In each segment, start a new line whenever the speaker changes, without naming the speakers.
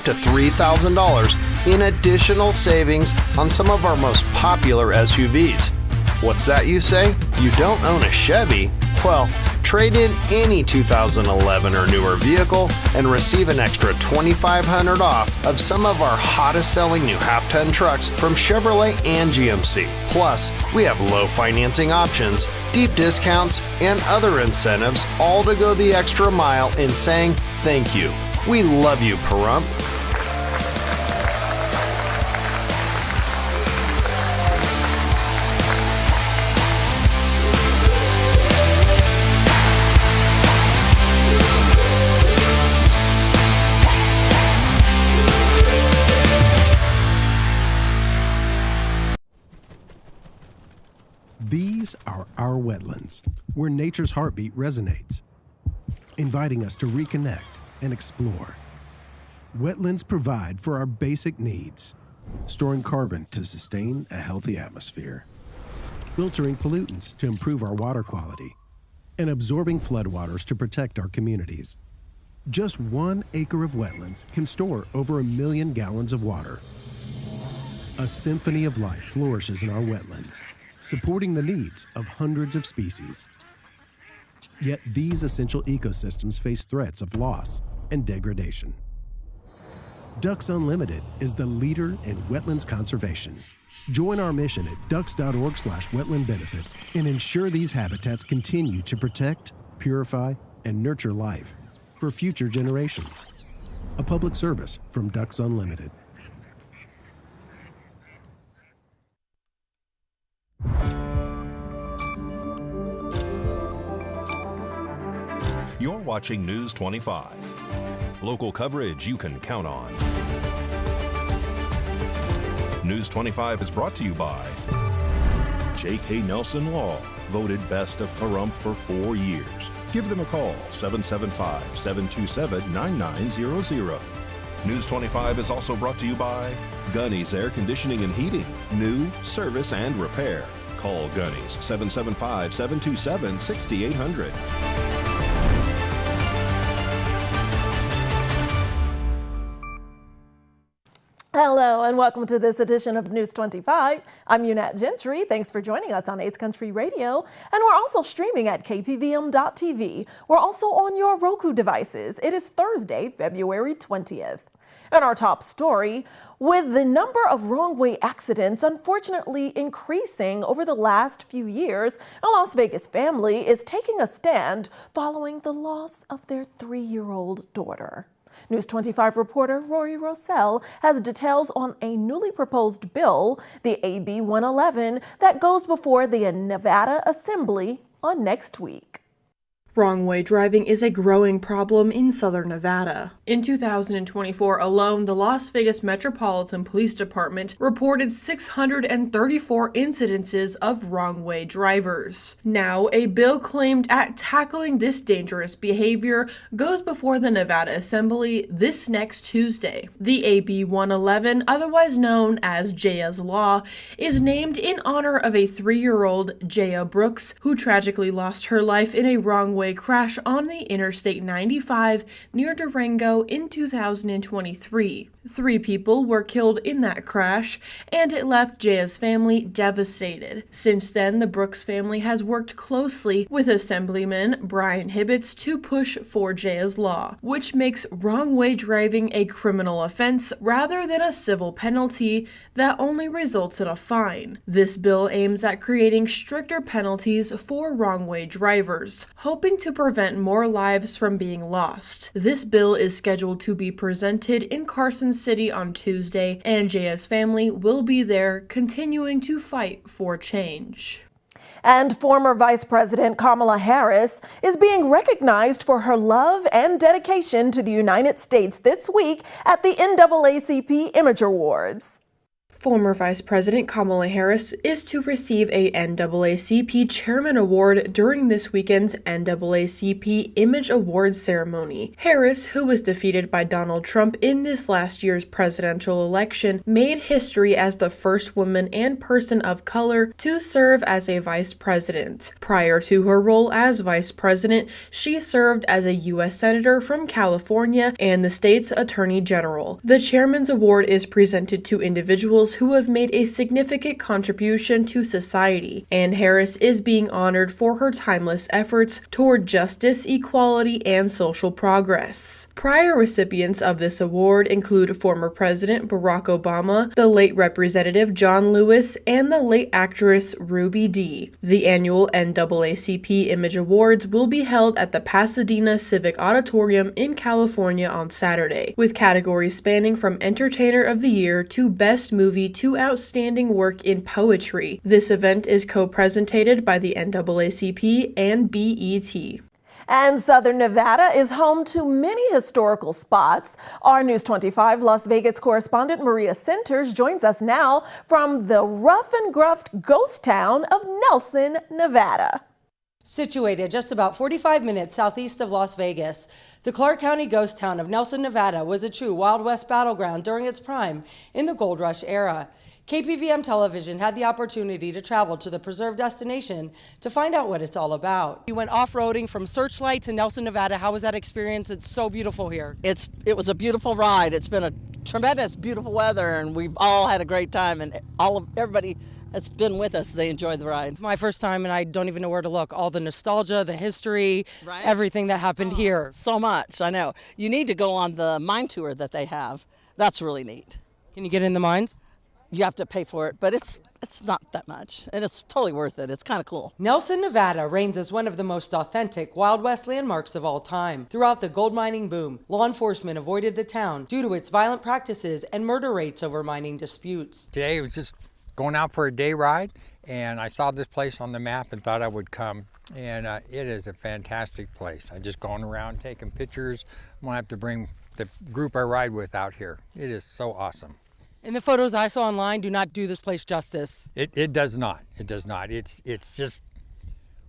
to $3,000 in additional savings on some of our most popular SUVs. What's that, you say? You don't own a Chevy? Well, trade in any 2011 or newer vehicle and receive an extra $2,500 off of some of our hottest selling new half-ton trucks from Chevrolet and GMC. Plus, we have low financing options, deep discounts, and other incentives, all to go the extra mile in saying thank you. We love you, Pahrump.
These are our wetlands, where nature's heartbeat resonates, inviting us to reconnect and explore. Wetlands provide for our basic needs, storing carbon to sustain a healthy atmosphere, filtering pollutants to improve our water quality, and absorbing floodwaters to protect our communities. Just 1 acre of wetlands can store over 1 million gallons of water. A symphony of life flourishes in our wetlands, supporting the needs of hundreds of species. Yet these essential ecosystems face threats of loss and degradation. Ducks Unlimited is the leader in wetlands conservation. Join our mission at ducks.org/wetland benefits and ensure these habitats continue to protect, purify, and nurture life for future generations. A public service from Ducks Unlimited.
You're watching News 25. Local coverage you can count on. News 25 is brought to you by J.K. Nelson Law, voted best of Pahrump for 4 years. Give them a call, 775-727-9900. News 25 is also brought to you by Gunny's Air Conditioning and Heating. New, service, and repair. Call Gunny's, 775-727-6800.
Hello and welcome to this edition of News 25. I'm Unat Gentry. Thanks for joining us on 8th Country Radio. And we're also streaming at KPVM-TV. We're also on your Roku devices. It is Thursday, February 20th. And our top story, with the number of wrong-way accidents unfortunately increasing over the last few years, a Las Vegas family is taking a stand following the loss of their 3-year-old daughter. News 25 reporter Rory Rossell has details on a newly proposed bill, the AB 111, that goes before the Nevada Assembly on next week.
Wrong-way driving is a growing problem in southern Nevada. In 2024 alone, the Las Vegas Metropolitan Police Department reported 634 incidences of wrong-way drivers. Now, a bill claimed at tackling this dangerous behavior goes before the Nevada Assembly this next Tuesday. The AB 111, otherwise known as Jaya's Law, is named in honor of a 3-year-old Jaya Brooks, who tragically lost her life in a wrong-way crash on the Interstate 95 near Durango in 2023. 3 people were killed in that crash, and it left Jaya's family devastated. Since then, the Brooks family has worked closely with Assemblyman Brian Hibbets to push for Jaya's Law, which makes wrong-way driving a criminal offense rather than a civil penalty that only results in a fine. This bill aims at creating stricter penalties for wrong-way drivers, hoping to prevent more lives from being lost. This bill is scheduled to be presented in Carson City on Tuesday, and Jaya's family will be there continuing to fight for change.
And former Vice President Kamala Harris is being recognized for her love and dedication to the United States this week at the NAACP Image Awards.
Former Vice President Kamala Harris is to receive a NAACP Chairman Award during this weekend's NAACP Image Awards ceremony. Harris, who was defeated by Donald Trump in this last year's presidential election, made history as the first woman and person of color to serve as a vice president. Prior to her role as vice president, she served as a U.S. Senator from California and the state's Attorney General. The Chairman's Award is presented to individuals who have made a significant contribution to society, and Harris is being honored for her timeless efforts toward justice, equality, and social progress. Prior recipients of this award include former President Barack Obama, the late Representative John Lewis, and the late actress Ruby Dee. The annual NAACP Image Awards will be held at the Pasadena Civic Auditorium in California on Saturday, with categories spanning from Entertainer of the Year to Best Movie to Outstanding Work in Poetry. This event is co-presented by the NAACP and BET.
And Southern Nevada is home to many historical spots. Our News 25 Las Vegas correspondent Maria Centers joins us now from the rough and gruff ghost town of Nelson, Nevada.
Situated just about 45 minutes southeast of Las Vegas, the Clark County ghost town of Nelson, Nevada was a true Wild West battleground during its prime in the Gold Rush era. KPVM television had the opportunity to travel to the preserved destination to find out what it's all about. You went off-roading from Searchlight to Nelson, Nevada. How was that experience? It's so beautiful here.
It was a beautiful ride. It's been a tremendous, beautiful weather, and we've all had a great time, and everybody that's been with us, they enjoyed the ride.
It's my first time, and I don't even know where to look. All the nostalgia, the history,
right?
Everything that happened here.
So much, I know. You need to go on the mine tour that they have. That's really neat.
Can you get in the mines?
You have to pay for it, but it's not that much, and it's totally worth it. It's kind of cool.
Nelson, Nevada reigns as one of the most authentic Wild West landmarks of all time. Throughout the gold mining boom, law enforcement avoided the town due to its violent practices and murder rates over mining disputes.
Today it was just going out for a day ride, and I saw this place on the map and thought I would come, and it is a fantastic place. I'm just going around taking pictures. I'm gonna have to bring the group I ride with out here. It is so awesome.
And the photos I saw online do not do this place justice.
It does not. It does not. It's just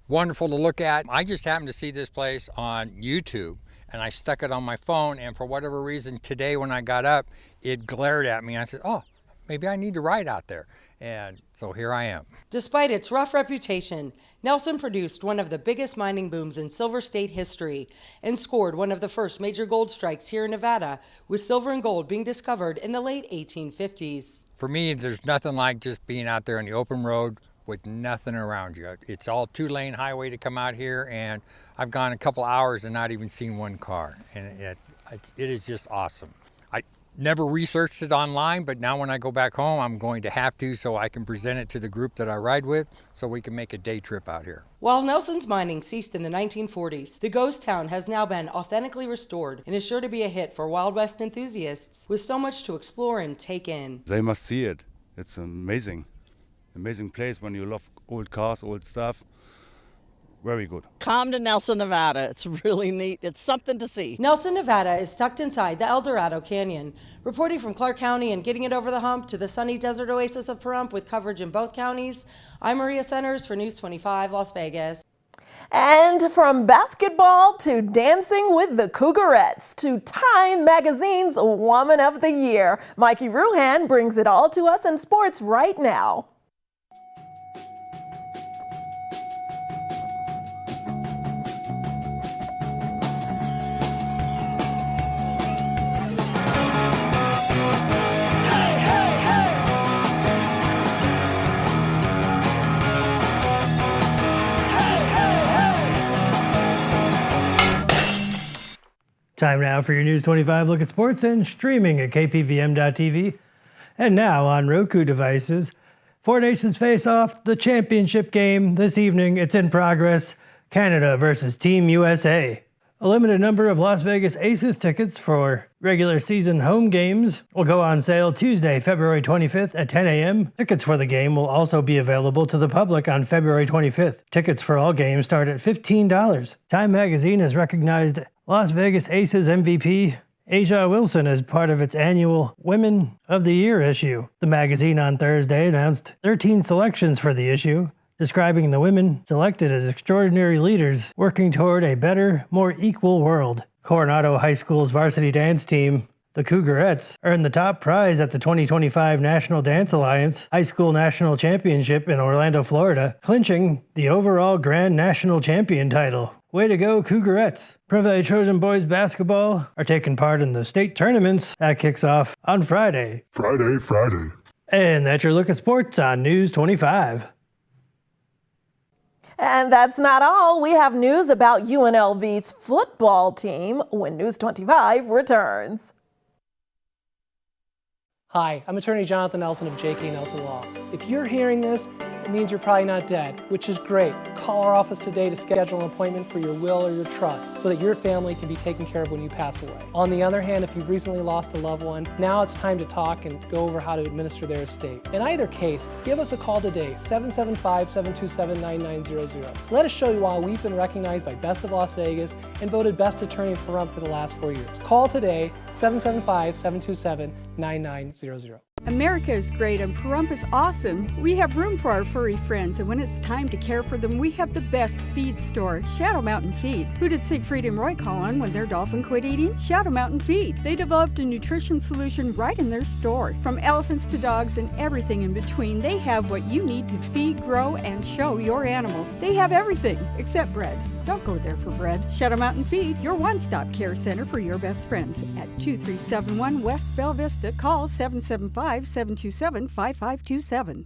wonderful to look at. I just happened to see this place on YouTube, and I stuck it on my phone, and for whatever reason today when I got up, it glared at me. I said, oh, maybe I need to ride out there. And so here I am.
Despite its rough reputation, Nelson produced one of the biggest mining booms in Silver State history and scored one of the first major gold strikes here in Nevada, with silver and gold being discovered in the late 1850s.
For me, there's nothing like just being out there on the open road with nothing around you. It's all two-lane highway to come out here, and I've gone a couple hours and not even seen one car, and it is just awesome. Never researched it online, but now when I go back home, I'm going to have to so I can present it to the group that I ride with so we can make a day trip out here.
While Nelson's mining ceased in the 1940s, the ghost town has now been authentically restored and is sure to be a hit for Wild West enthusiasts with so much to explore and take in.
They must see it. It's amazing place when you love old cars, old stuff. Very good.
Come to Nelson, Nevada. It's really neat. It's something to see.
Nelson, Nevada is tucked inside the El Dorado Canyon. Reporting from Clark County and getting it over the hump to the sunny desert oasis of Pahrump with coverage in both counties, I'm Maria Centers for News 25 Las Vegas.
And from basketball to dancing with the Cougarettes to Time Magazine's Woman of the Year, Mikey Ruhan brings it all to us in sports right now.
Time now for your News 25 look at sports and streaming at KPVM.TV. And now on Roku devices, Four Nations face off the championship game this evening. It's in progress. Canada versus Team USA. A limited number of Las Vegas Aces tickets for regular season home games will go on sale Tuesday, February 25th at 10 a.m. Tickets for the game will also be available to the public on February 25th. Tickets for all games start at $15. Time Magazine has recognized Las Vegas Aces MVP Asia Wilson as part of its annual Women of the Year issue. The magazine on Thursday announced 13 selections for the issue, describing the women selected as extraordinary leaders working toward a better, more equal world. Coronado High School's varsity dance team, the Cougarettes, earned the top prize at the 2025 National Dance Alliance High School National Championship in Orlando, Florida, clinching the overall Grand National Champion title. Way to go, Cougarettes. Privilege Trojan boys basketball are taking part in the state tournaments. That kicks off on Friday.
Friday.
And that's your look at sports on News 25.
And that's not all. We have news about UNLV's football team when News 25 returns.
Hi, I'm attorney Jonathan Nelson of J.K. Nelson Law. If you're hearing this, it means you're probably not dead, which is great. Call our office today to schedule an appointment for your will or your trust so that your family can be taken care of when you pass away. On the other hand, if you've recently lost a loved one, now it's time to talk and go over how to administer their estate. In either case, give us a call today, 775-727-9900. Let us show you why we've been recognized by Best of Las Vegas and voted Best Attorney in Pahrump for the last 4 years. Call today, 775-727-9900.
America is great and Pahrump is awesome. We have room for our furry friends, and when it's time to care for them, we have the best feed store, Shadow Mountain Feed. Who did Siegfried and Roy call on when their dolphin quit eating? Shadow Mountain Feed. They developed a nutrition solution right in their store. From elephants to dogs and everything in between, they have what you need to feed, grow, and show your animals. They have everything except bread. Don't go there for bread. Shadow Mountain Feed, your one-stop care center for your best friends. At 2371 West Bella Vista, call 775-727-5527.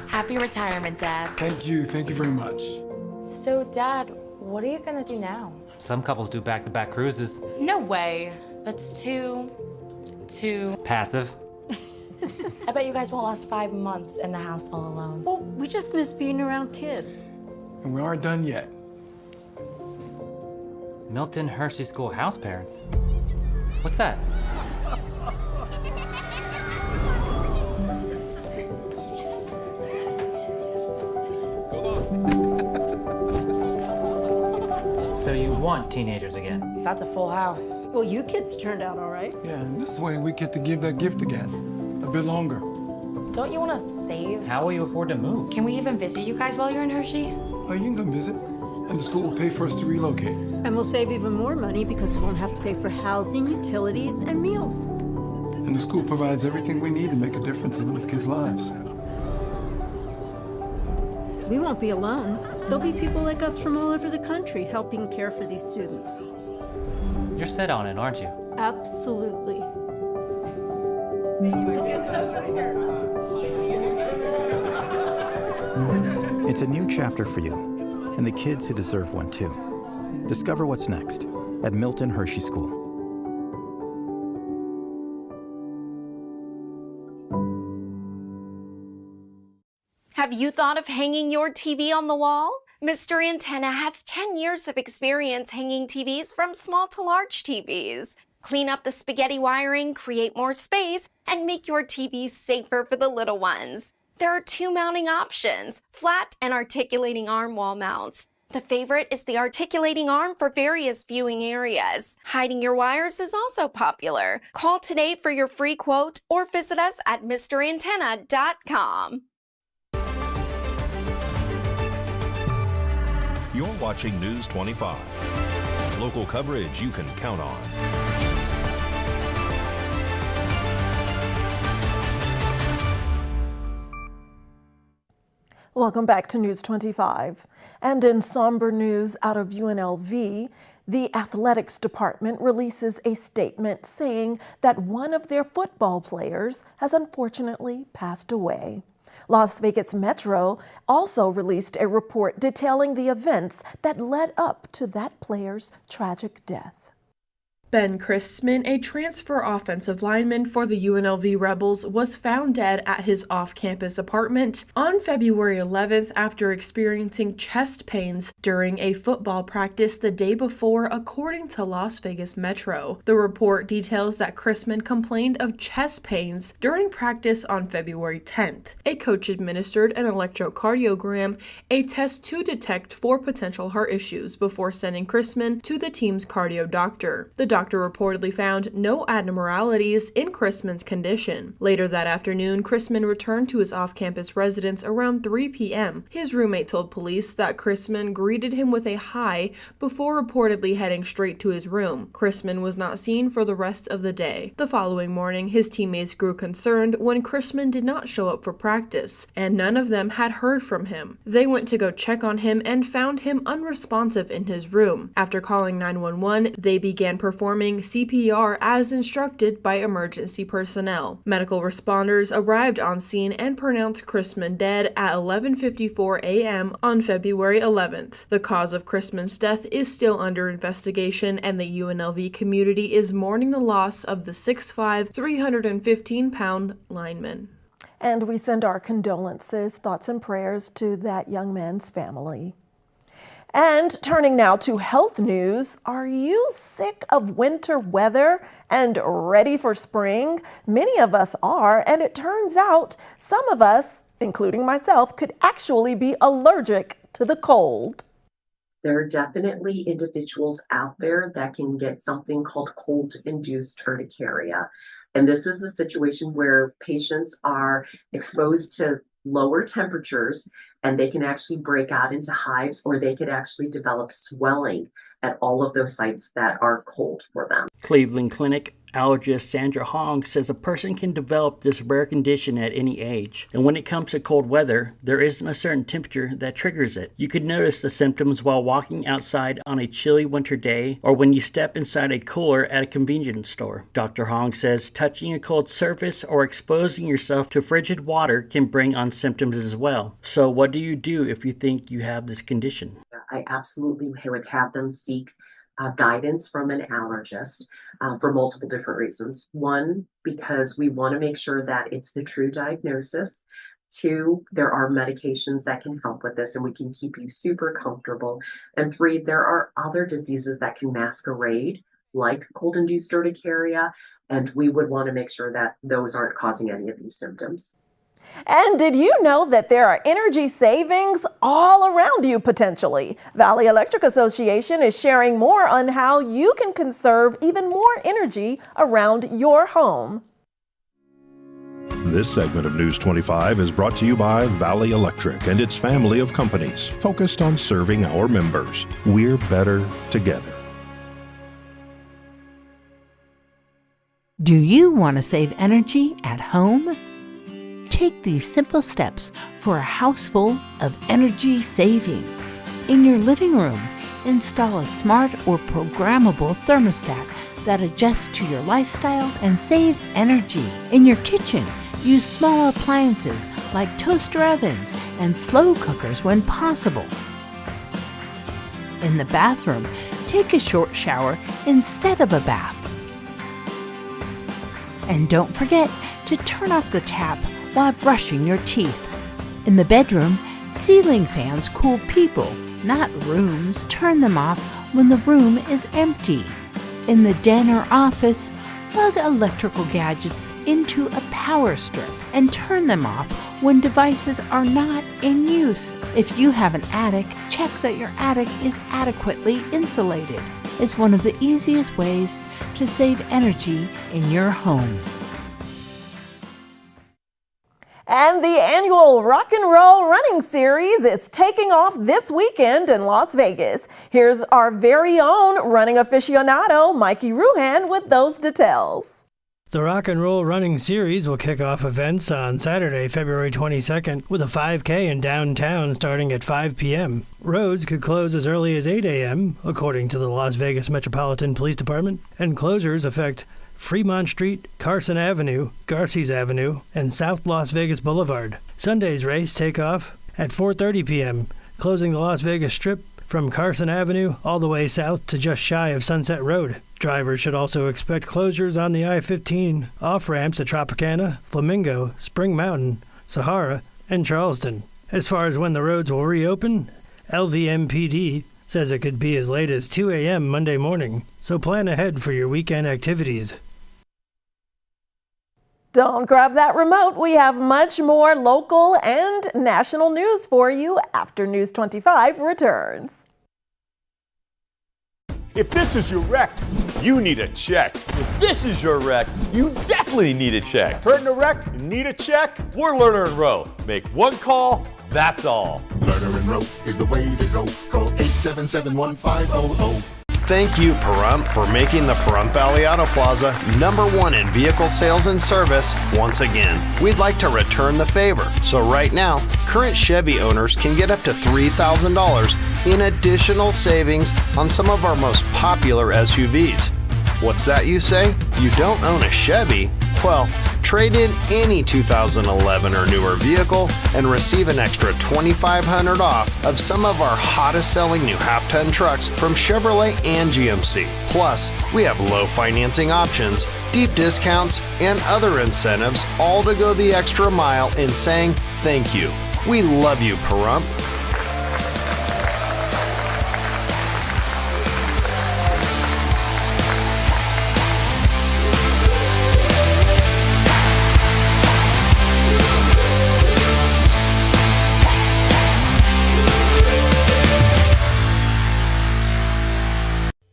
Happy retirement, Dad.
Thank you very much.
So, Dad, what are you gonna do now?
Some couples do back-to-back cruises.
No way. That's too
Passive.
I bet you guys won't last 5 months in the house all alone.
Well, we just miss being around kids.
And we aren't done yet.
Milton Hershey School house parents. What's that? So you want teenagers again?
That's a full house.
Well, you kids turned out all right.
Yeah, and this way we get to give that gift again. A bit longer.
Don't you want to save?
How will you afford to move?
Can we even visit you guys while you're in Hershey?
Oh, you can come visit. And the school will pay for us to relocate.
And we'll save even more money because we won't have to pay for housing, utilities, and meals.
And the school provides everything we need to make a difference in these kids' lives.
We won't be alone. There'll be people like us from all over the country helping care for these students.
You're set on it, aren't you?
Absolutely.
It's a new chapter for you, and the kids who deserve one too. Discover what's next at Milton Hershey School.
Have you thought of hanging your TV on the wall? Mr. Antenna has 10 years of experience hanging TVs from small to large TVs. Clean up the spaghetti wiring, create more space, and make your TV safer for the little ones. There are 2 mounting options, flat and articulating arm wall mounts. The favorite is the articulating arm for various viewing areas. Hiding your wires is also popular. Call today for your free quote or visit us at MrAntenna.com.
You're watching News 25. Local coverage you can count on.
Welcome back to News 25. And in somber news out of UNLV, the athletics department releases a statement saying that one of their football players has unfortunately passed away. Las Vegas Metro also released a report detailing the events that led up to that player's tragic death.
Ben Christman, a transfer offensive lineman for the UNLV Rebels, was found dead at his off-campus apartment on February 11th after experiencing chest pains during a football practice the day before, according to Las Vegas Metro. The report details that Christman complained of chest pains during practice on February 10th. A coach administered an electrocardiogram, a test to detect for potential heart issues, before sending Christman to the team's cardio doctor. The doctor reportedly found no abnormalities in Christman's condition. Later that afternoon, Christman returned to his off-campus residence around 3 p.m. His roommate told police that Christman greeted him with a hi before reportedly heading straight to his room. Christman was not seen for the rest of the day. The following morning, his teammates grew concerned when Christman did not show up for practice, and none of them had heard from him. They went to go check on him and found him unresponsive in his room. After calling 911, they began performing CPR as instructed by emergency personnel. Medical responders arrived on scene and pronounced Christman dead at 11:54 a.m. on February 11th. The cause of Christman's death is still under investigation, and the UNLV community is mourning the loss of the 6'5", 315-pound lineman.
And we send our condolences, thoughts, and prayers to that young man's family. And turning now to health news, are you sick of winter weather and ready for spring? Many of us are, and it turns out some of us, including myself, could actually be allergic to the cold.
There are definitely individuals out there that can get something called cold-induced urticaria. And this is a situation where patients are exposed to lower temperatures and they can actually break out into hives, or they could actually develop swelling at all of those sites that are cold for them.
Cleveland Clinic allergist Sandra Hong says a person can develop this rare condition at any age. And when it comes to cold weather, there isn't a certain temperature that triggers it. You could notice the symptoms while walking outside on a chilly winter day, or when you step inside a cooler at a convenience store. Dr. Hong says touching a cold surface or exposing yourself to frigid water can bring on symptoms as well. So what do you do if you think you have this condition?
I absolutely would have them seek guidance from an allergist for multiple different reasons. One, because we want to make sure that it's the true diagnosis. Two, there are medications that can help with this and we can keep you super comfortable. And three, there are other diseases that can masquerade like cold-induced urticaria, and we would want to make sure that those aren't causing any of these symptoms.
And did you know that there are energy savings all around you potentially? Valley Electric Association is sharing more on how you can conserve even more energy around your home.
This segment of News 25 is brought to you by Valley Electric and its family of companies focused on serving our members. We're better together.
Do you want to save energy at home? Take these simple steps for a house full of energy savings. In your living room, install a smart or programmable thermostat that adjusts to your lifestyle and saves energy. In your kitchen, use small appliances like toaster ovens and slow cookers when possible. In the bathroom, take a short shower instead of a bath. And don't forget to turn off the tap while brushing your teeth. In the bedroom, ceiling fans cool people, not rooms. Turn them off when the room is empty. In the den or office, plug electrical gadgets into a power strip and turn them off when devices are not in use. If you have an attic, check that your attic is adequately insulated. It's one of the easiest ways to save energy in your home.
And the annual Rock and Roll Running Series is taking off this weekend in Las Vegas. Here's our very own running aficionado, Mikey Ruhan, with those details.
The Rock and Roll Running Series will kick off events on Saturday, February 22nd, with a 5K in downtown starting at 5 p.m. Roads could close as early as 8 a.m., according to the Las Vegas Metropolitan Police Department, and closures affect Fremont Street, Carson Avenue, Garces Avenue, and South Las Vegas Boulevard. Sunday's race take off at 4:30 p.m., closing the Las Vegas Strip from Carson Avenue all the way south to just shy of Sunset Road. Drivers should also expect closures on the I-15 off-ramps at Tropicana, Flamingo, Spring Mountain, Sahara, and Charleston. As far as when the roads will reopen, LVMPD says it could be as late as 2 a.m. Monday morning, so plan ahead for your weekend activities.
Don't grab that remote. We have much more local and national news for you after News 25 returns.
If this is your wreck, you need a check.
If this is your wreck, you definitely need a check.
Hurt in a wreck, you need a check?
We're Lerner and Rowe. Make one call, that's all.
Lerner and Rowe is the way to go. Call 877-1500.
Thank you, Pahrump, for making the Pahrump Valley Auto Plaza #1 in vehicle sales and service once again. We'd like to return the favor. So right now, current Chevy owners can get up to $3,000 in additional savings on some of our most popular SUVs. What's that, you say? You don't own a Chevy? Well, trade in any 2011 or newer vehicle and receive an extra $2,500 off of some of our hottest selling new half-ton trucks from Chevrolet and GMC. Plus, we have low financing options, deep discounts, and other incentives, all to go the extra mile in saying thank you. We love you, Pahrump.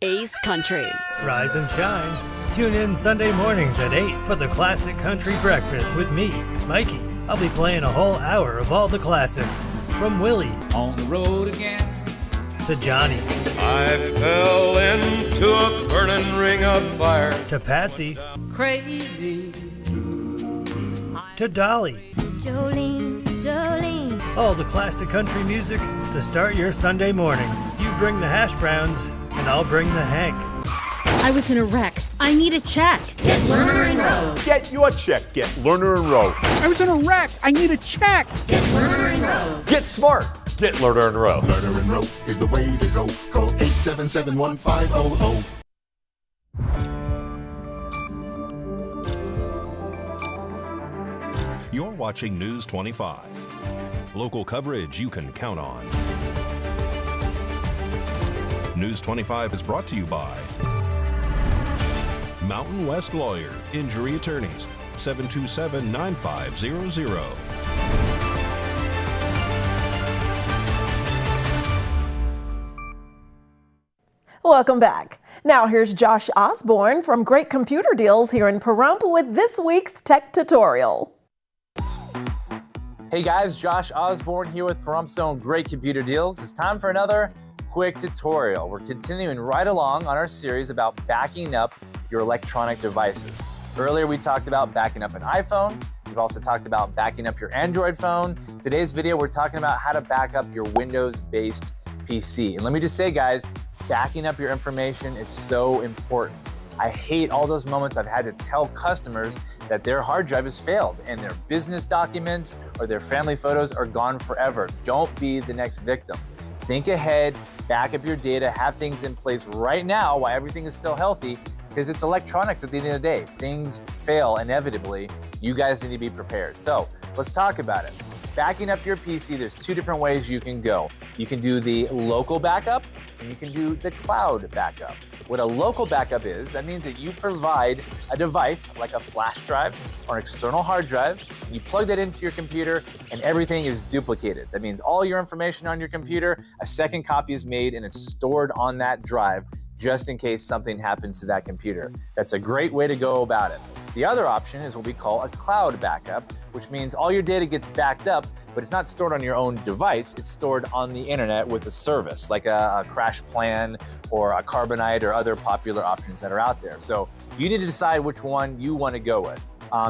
Ace Country.
Rise and shine. Tune in Sunday mornings at 8 for the Classic Country Breakfast with me, Mikey. I'll be playing a whole hour of all the classics. From Willie. On the road again. To Johnny.
I fell into a burning ring of fire.
To Patsy.
Crazy.
To Dolly.
Jolene, Jolene.
All the classic country music to start your Sunday morning. You bring the hash browns, and I'll bring the Hank.
I was in a wreck. I need a check. Get Lerner and Rowe.
Get your check. Get Lerner and Rowe.
I was in a wreck. I need a check.
Get Lerner and Rowe.
Get smart. Get Lerner and Rowe.
Lerner and Rowe is the way to go. Call 877-1500.
You're watching News 25. Local coverage you can count on. News 25 is brought to you by Mountain West Lawyer, Injury Attorneys, 727-9500.
Welcome back. Now here's Josh Osborne from Great Computer Deals here in Pahrump with this week's tech tutorial.
Hey guys, Josh Osborne here with Pahrump's own Great Computer Deals. It's time for another quick tutorial. We're continuing right along on our series about backing up your electronic devices. Earlier we talked about backing up an iPhone. We've also talked about backing up your Android phone. Today's video we're talking about how to back up your Windows-based PC. And let me just say guys, backing up your information is so important. I hate all those moments I've had to tell customers that their hard drive has failed and their business documents or their family photos are gone forever. Don't be the next victim. Think ahead, back up your data, have things in place right now while everything is still healthy, because it's electronics at the end of the day. Things fail inevitably. You guys need to be prepared. So let's talk about it. Backing up your PC, there's two different ways you can go. You can do the local backup and you can do the cloud backup. What a local backup is, that means that you provide a device like a flash drive or an external hard drive, and you plug that into your computer and everything is duplicated. That means all your information on your computer, a second copy is made and it's stored on that drive just in case something happens to that computer. That's a great way to go about it. The other option is what we call a cloud backup, which means all your data gets backed up, but it's not stored on your own device, it's stored on the internet with a service, like a Crash Plan or a Carbonite or other popular options that are out there. So you need to decide which one you want to go with.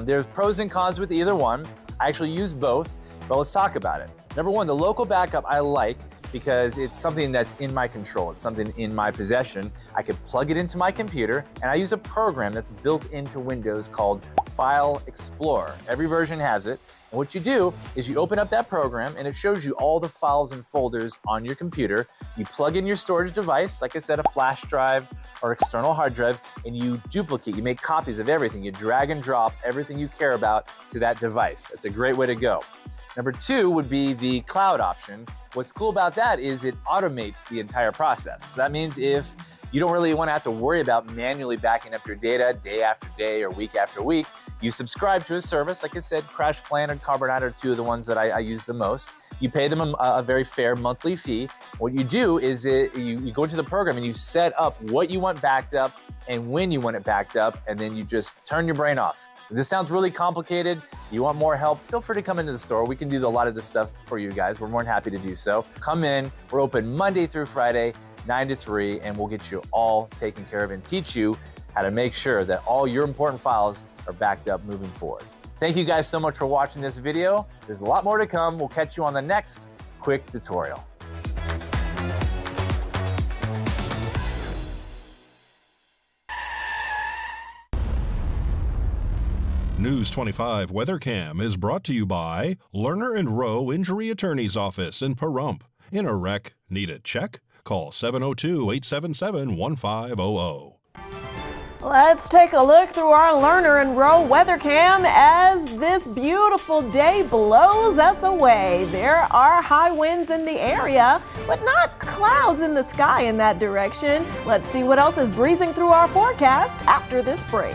There's pros and cons with either one. I actually use both, but let's talk about it. Number one, the local backup I like because it's something that's in my control. It's something in my possession. I could plug it into my computer, and I use a program that's built into Windows called File Explorer. Every version has it. And what you do is you open up that program, and it shows you all the files and folders on your computer. You plug in your storage device, like I said, a flash drive or external hard drive, and you duplicate, you make copies of everything. You drag and drop everything you care about to that device. It's a great way to go. Number two would be the cloud option. What's cool about that is it automates the entire process. So that means if you don't really want to have to worry about manually backing up your data day after day or week after week, you subscribe to a service. Like I said, CrashPlan and Carbonite are two of the ones that I use the most. You pay them a very fair monthly fee. What you do is you go into the program and you set up what you want backed up and when you want it backed up, and then you just turn your brain off. If this sounds really complicated, you want more help, feel free to come into the store. We can do a lot of this stuff for you guys. We're more than happy to do so. Come in. We're open Monday through Friday, 9 to 3, and we'll get you all taken care of and teach you how to make sure that all your important files are backed up moving forward. Thank you guys so much for watching this video. There's a lot more to come. We'll catch you on the next quick tutorial.
News 25 WeatherCam is brought to you by Lerner and Rowe Injury Attorney's Office in Pahrump. In a wreck, need a check? Call 702-877-1500.
Let's take a look through our Lerner and Rowe WeatherCam as this beautiful day blows us away. There are high winds in the area, but not clouds in the sky in that direction. Let's see what else is breezing through our forecast after this break.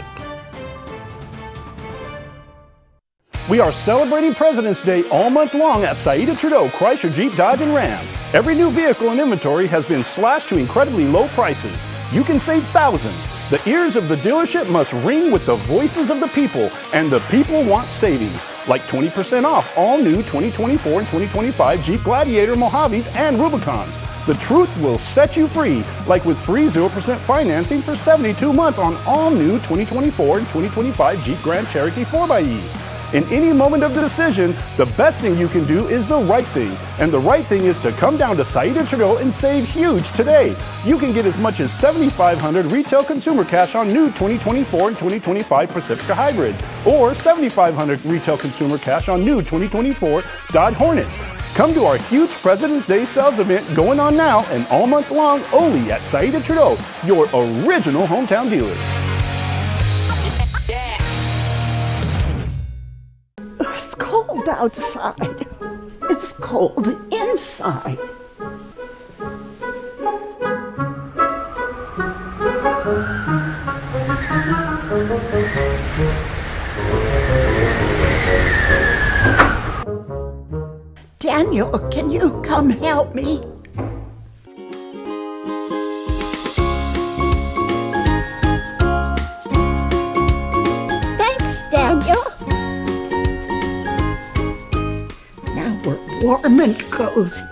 We are celebrating President's Day all month long at Saida Trudeau Chrysler Jeep Dodge and Ram. Every new vehicle in inventory has been slashed to incredibly low prices. You can save thousands. The ears of the dealership must ring with the voices of the people, and the people want savings, like 20% off all new 2024 and 2025 Jeep Gladiator, Mojaves, and Rubicons. The truth will set you free, like with free 0% financing for 72 months on all new 2024 and 2025 Jeep Grand Cherokee 4xEs. In any moment of the decision, the best thing you can do is the right thing. And the right thing is to come down to Saida Trudeau and save huge today. You can get as much as $7,500 retail consumer cash on new 2024 and 2025 Pacifica hybrids, or $7,500 retail consumer cash on new 2024 Dodge Hornets. Come to our huge President's Day sales event going on now and all month long only at Saida Trudeau, your original hometown dealer.
It's cold outside. It's cold inside. Daniel, can you come help me? Thanks, Daniel. Now we're warm and cozy.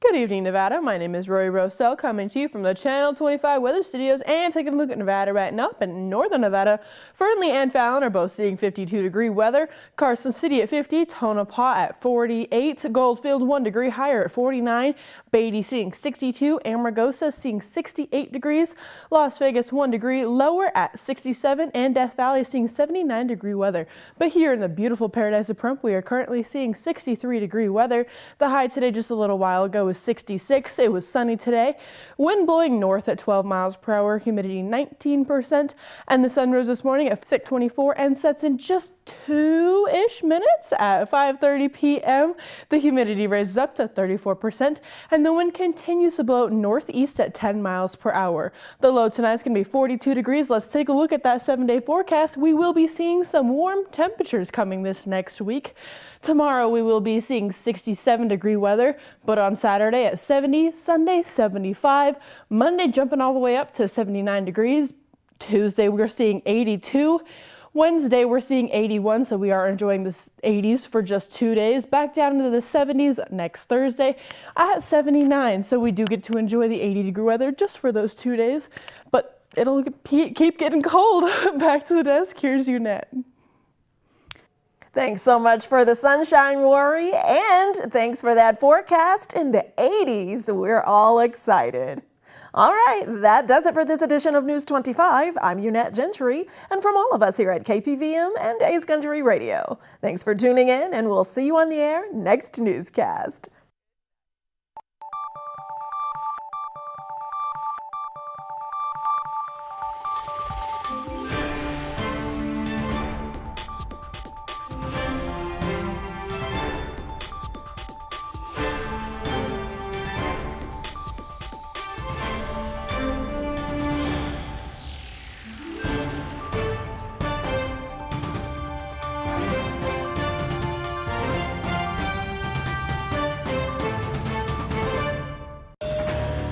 Good evening, Nevada. My name is Rory Rossell, coming to you from the Channel 25 Weather Studios and taking a look at Nevada right now. In northern Nevada, Fernley and Fallon are both seeing 52-degree weather. Carson City at 50, Tonopah at 48, Goldfield 1 degree higher at 49, Beatty seeing 62, Amargosa seeing 68 degrees, Las Vegas 1 degree lower at 67, and Death Valley seeing 79-degree weather. But here in the beautiful Paradise of Pahrump, we are currently seeing 63-degree weather. The high today just a little while ago was 66. It was sunny today. Wind blowing north at 12 miles per hour, humidity 19%. And the sun rose this morning at 6:24 and sets in just 2-ish minutes at 5:30 p.m. The humidity raises up to 34%, and the wind continues to blow northeast at 10 miles per hour. The low tonight is going to be 42 degrees. Let's take a look at that 7-day forecast. We will be seeing some warm temperatures coming this next week. Tomorrow we will be seeing 67-degree weather, but on Saturday at 70, Sunday 75, Monday jumping all the way up to 79 degrees. Tuesday we're seeing 82. Wednesday we're seeing 81, so we are enjoying the 80s for just 2 days. Back down into the 70s next Thursday at 79, so we do get to enjoy the 80-degree weather just for those 2 days. But it'll keep getting cold. Back to the desk. Here's Unette.
Thanks so much for the sunshine, Rory, and thanks for that forecast in the 80s. We're all excited. All right, that does it for this edition of News 25. I'm Unette Gentry, and from all of us here at KPVM and Ace Country Radio, thanks for tuning in, and we'll see you on the air next newscast.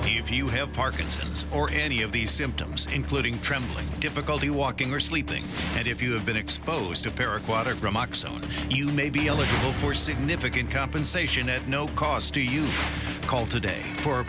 If you have Parkinson's or any of these symptoms, including trembling, difficulty walking or sleeping, and if you have been exposed to paraquat or gramoxone, you may be eligible for significant compensation at no cost to you. Call today for a